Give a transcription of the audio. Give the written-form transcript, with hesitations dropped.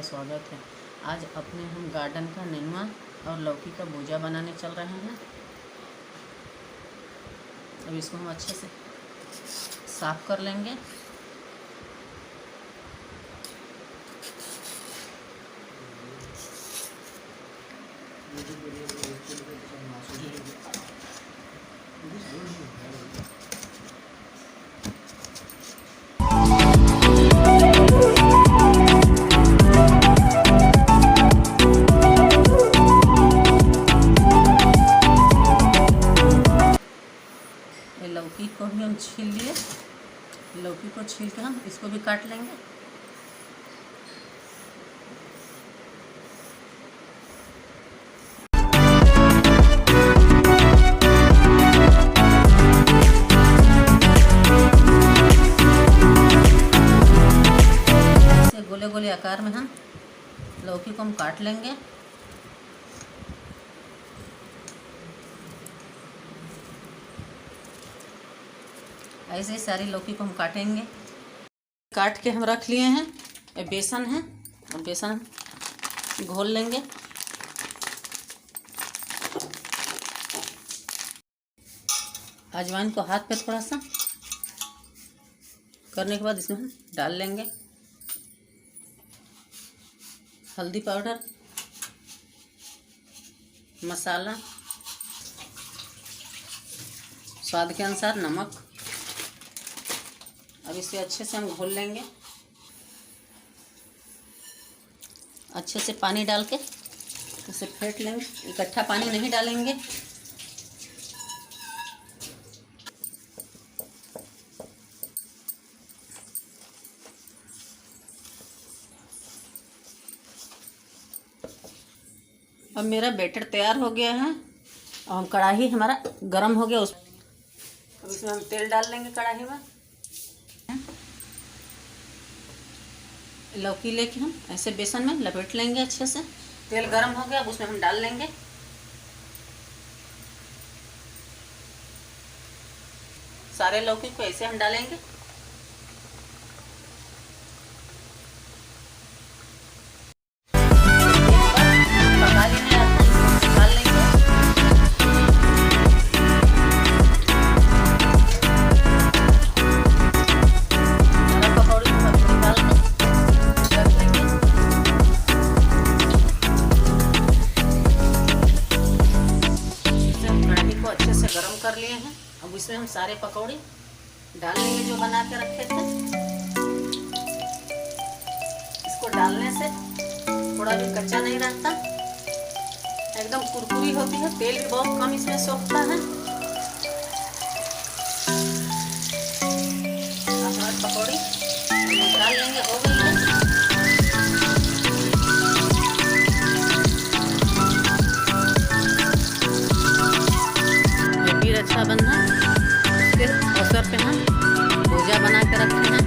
स्वागत है। आज अपने हम गार्डन का नेनुआ और लौकी का भुजा बनाने चल रहे हैं। अब इसको हम अच्छे से साफ कर लेंगे। लौकी को भी हम छील लिए। लौकी को छील के हम इसको भी काट लेंगे। इसे गोले गोले आकार में हम लौकी को हम काट लेंगे। ऐसे ही सारी लौकी को हम काटेंगे। काट के हम रख लिए हैं। ये बेसन है और बेसन घोल लेंगे। अजवाइन को हाथ पे थोड़ा सा करने के बाद इसमें हम डाल लेंगे। हल्दी पाउडर, मसाला, स्वाद के अनुसार नमक। अब इसे अच्छे से हम घोल लेंगे। अच्छे से पानी डाल के इसे फेंट लेंगे। इकट्ठा पानी नहीं डालेंगे। अब मेरा बैटर तैयार हो गया है और हम कढ़ाई हमारा गरम हो गया। अब इसमें हम तेल डाल लेंगे। कढ़ाई में लौकी लेके हम ऐसे बेसन में लपेट लेंगे अच्छे से। तेल गरम हो गया, अब उसमें हम डाल लेंगे। सारे लौकी को ऐसे हम डालेंगे। पका लेंगे, निकाल लेंगे। गरम कर लिए हैं। अब इसमें हम सारे पकौड़े डाल लेंगे जो बना के रखे थे। इसको डालने से थोड़ा भी कच्चा नहीं रहता, एकदम कुरकुरी होती है। तेल भी बहुत कम इसमें सोखता है। हमारे पकौड़ी डाल लेंगे। हो गई है। अच्छा बनना। फिर अवसर पे हम भुजा बना के रखे हैं।